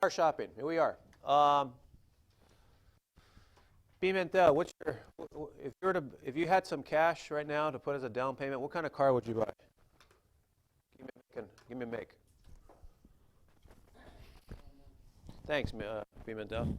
car shopping. Here we are. Pimentel, what's your, if you had some cash right now to put as a down payment, what kind of car would you buy? Give me a make. Thanks, Pimentel.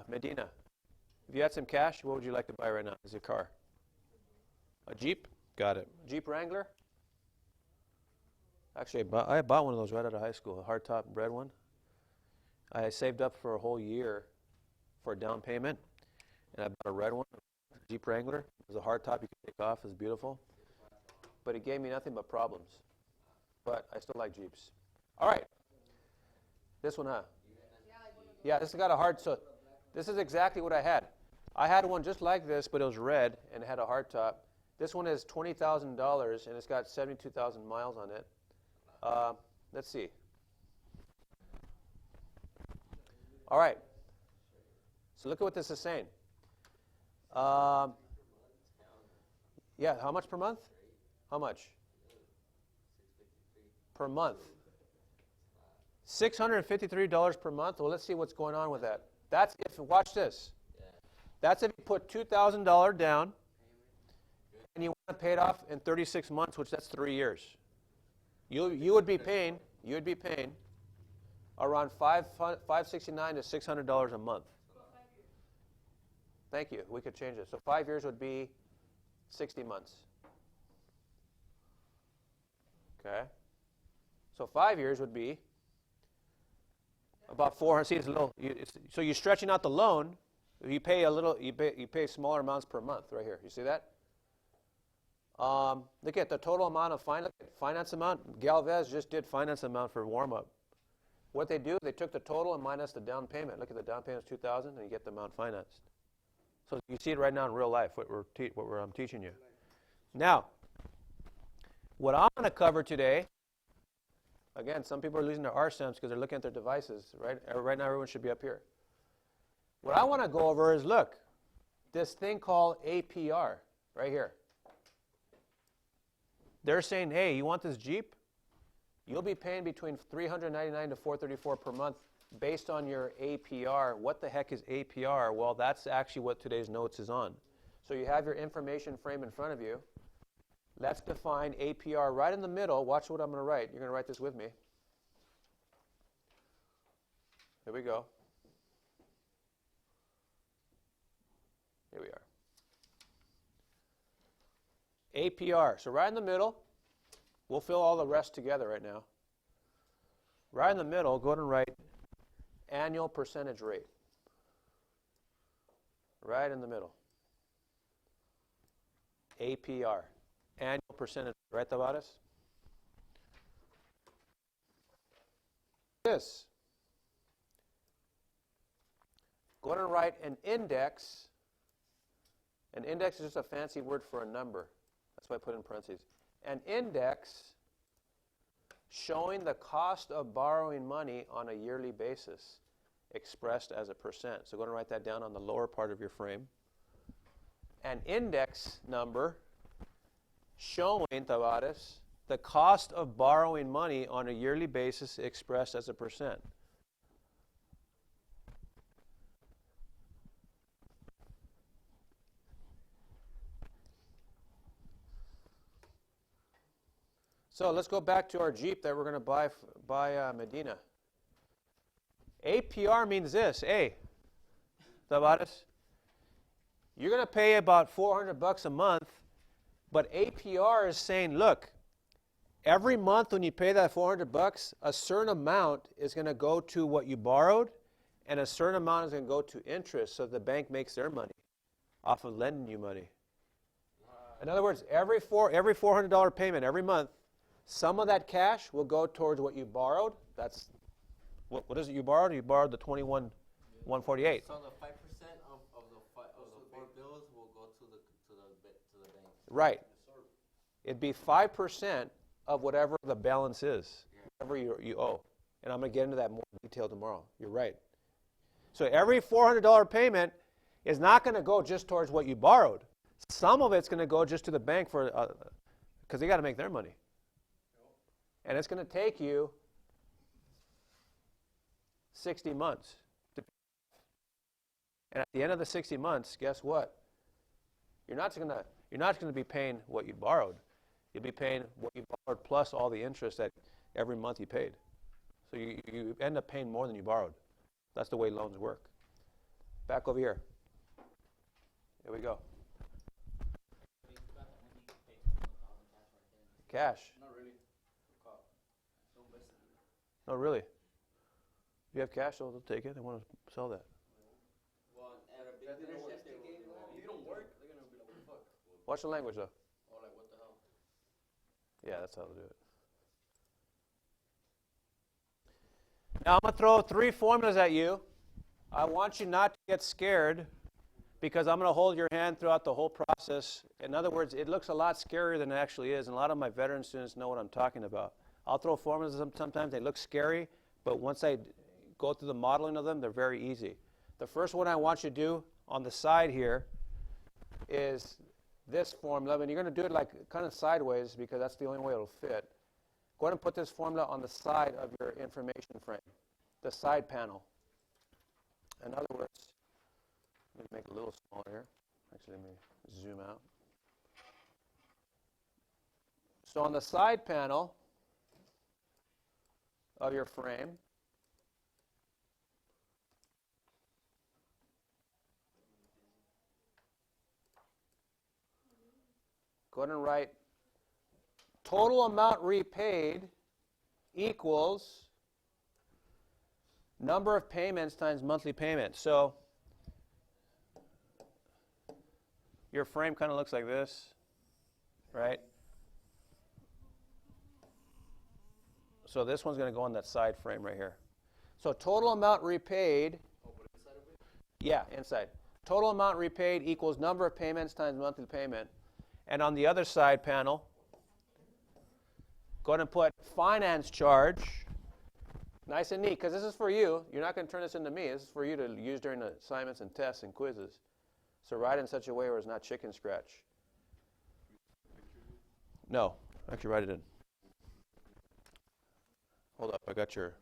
Medina, if you had some cash, what would you like to buy right now as your car? A Jeep? Got it. Jeep Wrangler? Actually, I bought one of those right out of high school, a hardtop red one. I saved up for a whole year for a down payment, and I bought a red one, Jeep Wrangler. It was a hardtop you could take off. It was beautiful. But it gave me nothing but problems. But I still like Jeeps. All right. This one, huh? Yeah, this has got a hard, so this is exactly what I had. I had one just like this, but it was red and it had a hardtop. This one is $20,000 and it's got 72,000 miles on it. Let's see. All right. So look at what this is saying. Yeah, how much per month? How much? Per month. $653 per month. Well, let's see what's going on with that. That's if, watch this. That's if you put $2,000 down and you want to pay it off in 36 months, which that's 3 years. You would be paying around $569 to $600 a month. Thank you. We could change it. So 5 years would be 60 months. Okay. So 5 years would be about 400. See, it's a little. So you're stretching out the loan. You pay a little. You pay smaller amounts per month. Right here. You see that? Look at the total amount of finance amount. Galvez just did finance amount for warm up. What they do, they took the total and minus the down payment. Look at the down payment is $2,000, and you get the amount financed. So you see it right now in real life. I'm teaching you. Now, what I'm going to cover today. Again, some people are losing their R-stamps because they're looking at their devices. Right now, everyone should be up here. What I want to go over is, look, this thing called APR right here. They're saying, hey, you want this Jeep? You'll be paying between $399 to $434 per month based on your APR. What the heck is APR? Well, that's actually what today's notes is on. So you have your information frame in front of you. Let's define APR right in the middle. Watch what I'm going to write. You're going to write this with me. Here we go. Here we are. APR. So right in the middle, we'll fill all the rest together right now. Right in the middle, go ahead and write annual percentage rate. Right in the middle. APR. Annual percentage, right, Tavares? This. Go ahead and write an index. An index is just a fancy word for a number. That's why I put in parentheses. An index showing the cost of borrowing money on a yearly basis expressed as a percent. So go ahead and write that down on the lower part of your frame. An index number showing, Tavares, the cost of borrowing money on a yearly basis expressed as a percent. So let's go back to our Jeep that we're going to buy Medina. APR means this. Hey, Tavares, you're going to pay about $400 a month. But APR is saying, look, every month when you pay that $400, a certain amount is going to go to what you borrowed, and a certain amount is going to go to interest, so the bank makes their money off of lending you money. In other words, every $400 payment every month, some of that cash will go towards what you borrowed. That's what is it you borrowed? You borrowed the $21,148. So the 5% of the four bills will go to the bank. Right. It'd be 5% of whatever the balance is, whatever you owe. And I'm going to get into that more detail tomorrow. You're right. So every $400 payment is not going to go just towards what you borrowed. Some of it's going to go just to the bank for because they got to make their money. And it's going to take you 60 months. And at the end of the 60 months, guess what? You're not going to be paying what you borrowed. You'll be paying what you borrowed plus all the interest that every month you paid. So you end up paying more than you borrowed. That's the way loans work. Back over here. Here we go. Cash. Not really. No, really. You have cash, so they'll take it. They want to sell that. Well, at a big dealership, you don't work, they're going to be like, what the fuck? Watch the language, though. Or like, what the hell? Yeah, that's how to do it. Now I'm going to throw 3 formulas at you. I want you not to get scared because I'm going to hold your hand throughout the whole process. In other words, it looks a lot scarier than it actually is, and a lot of my veteran students know what I'm talking about. I'll throw formulas sometimes, they look scary, but once I go through the modeling of them, they're very easy. The first one I want you to do on the side here is this formula, and you're going to do it like kind of sideways because that's the only way it'll fit. Go ahead and put this formula on the side of your information frame, the side panel. In other words, let me make it a little smaller here. Actually, let me zoom out. So on the side panel of your frame, go ahead and write total amount repaid equals number of payments times monthly payment. So your frame kind of looks like this, right? So this one's going to go on that side frame right here. So total amount repaid. Oh, but inside of it? Yeah, inside. Total amount repaid equals number of payments times monthly payment. And on the other side panel, go ahead and put finance charge. Nice and neat, because this is for you. You're not going to turn this into me. This is for you to use during the assignments and tests and quizzes. So write in such a way where it's not chicken scratch. No, actually write it in. Hold up, I got your.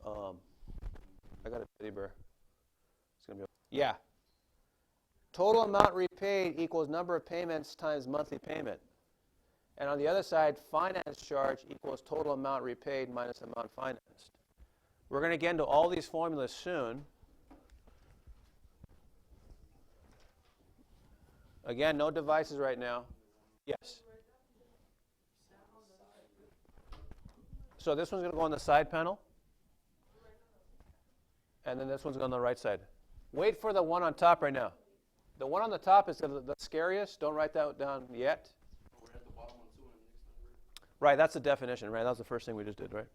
I got a teddy bear. It's gonna be. Yeah. Total amount repaid equals number of payments times monthly payment. And on the other side, finance charge equals total amount repaid minus amount financed. We're going to get into all these formulas soon. Again, no devices right now. Yes. So this one's going to go on the side panel. And then this one's going on the right side. Wait for the one on top right now. The one on the top is the scariest. Don't write that down yet. We're at the bottom one too, and the next number. Right, that's the definition, right? That was the first thing we just did, right?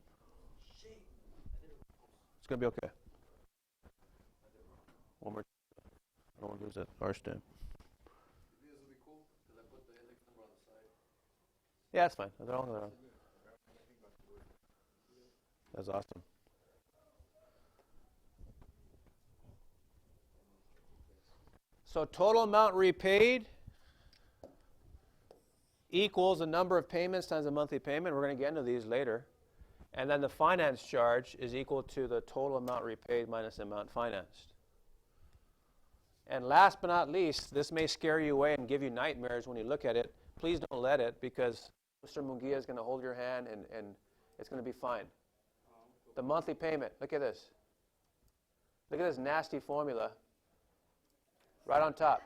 It's going to be okay. One more. I don't want to lose that R stamp. This will be cool, because I put the index number on the side. Yeah, that's fine. They're all around. That's awesome. So total amount repaid equals the number of payments times the monthly payment. We're going to get into these later. And then the finance charge is equal to the total amount repaid minus the amount financed. And last but not least, this may scare you away and give you nightmares when you look at it. Please don't let it, because Mr. Munguia is going to hold your hand and it's going to be fine. The monthly payment, look at this. Look at this nasty formula. Right on top.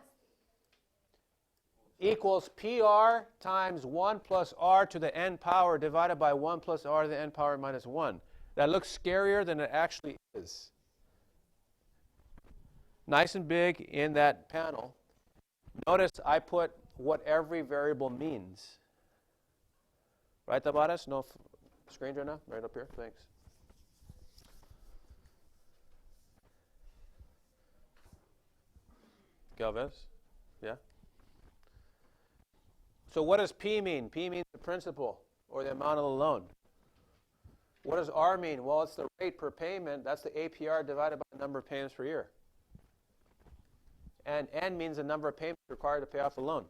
Equals PR times 1 plus R to the n power divided by 1 plus R to the n power minus 1. That looks scarier than it actually is. Nice and big in that panel. Notice I put what every variable means. Right, Tabares? No screen right now? Right up here? Thanks. Galvez? Yeah? So what does P mean? P means the principal, or the amount of the loan. What does R mean? Well, it's the rate per payment. That's the APR divided by the number of payments per year. And N means the number of payments required to pay off the loan.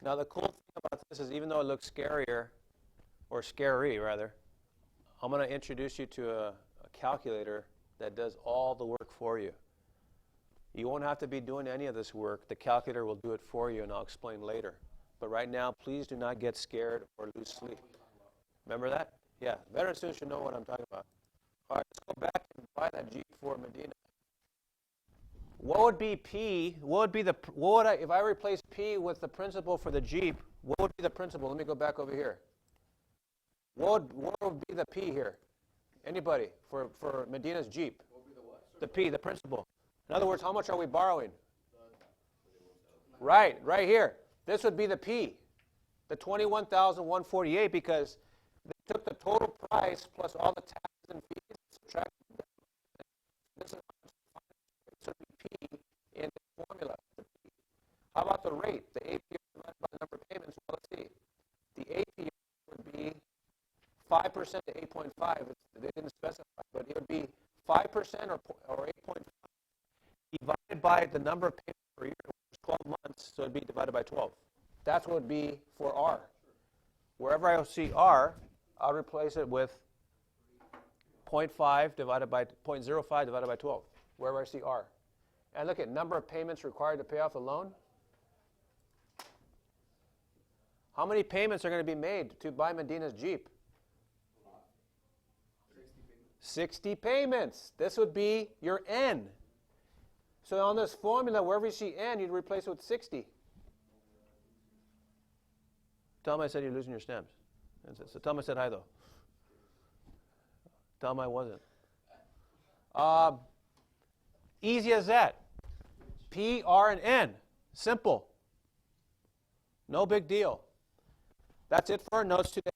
Now the cool thing about this is even though it looks scarier, or scary rather, I'm going to introduce you to a calculator that does all the work for you. You won't have to be doing any of this work. The calculator will do it for you, and I'll explain later. But right now, please do not get scared or lose sleep. Remember that? Yeah, veteran students should know what I'm talking about. All right, let's go back and buy that Jeep for Medina. What would be P? If I replace P with the principal for the Jeep, what would be the principal? Let me go back over here. What would be the P here? Anybody for Medina's Jeep? What would be the what? The P, the principal. In other words, how much are we borrowing? Right here. This would be the P, the $21,148, because they took the total price plus all the taxes and fees, subtracted them. This would be P in the formula. How about the rate? The APR divided by the number of payments. Well, let's see. The APR would be 5% to 8.5. They didn't specify, but it would be 5% or 8.5 divided by the number of payments per year, which is 12 months, so it would be divided by 12. That's what it would be for R. Wherever I see R, I'll replace it with 0.05 divided by 0.05 divided by 12, wherever I see R. And look at number of payments required to pay off the loan. How many payments are going to be made to buy Medina's Jeep? 60 payments. This would be your N. So on this formula, wherever you see N, you'd replace it with 60. Tell him I said you're losing your stamps. So tell him I said hi, though. Tell him I wasn't. Easy as that. P, R, and N. Simple. No big deal. That's it for our notes today.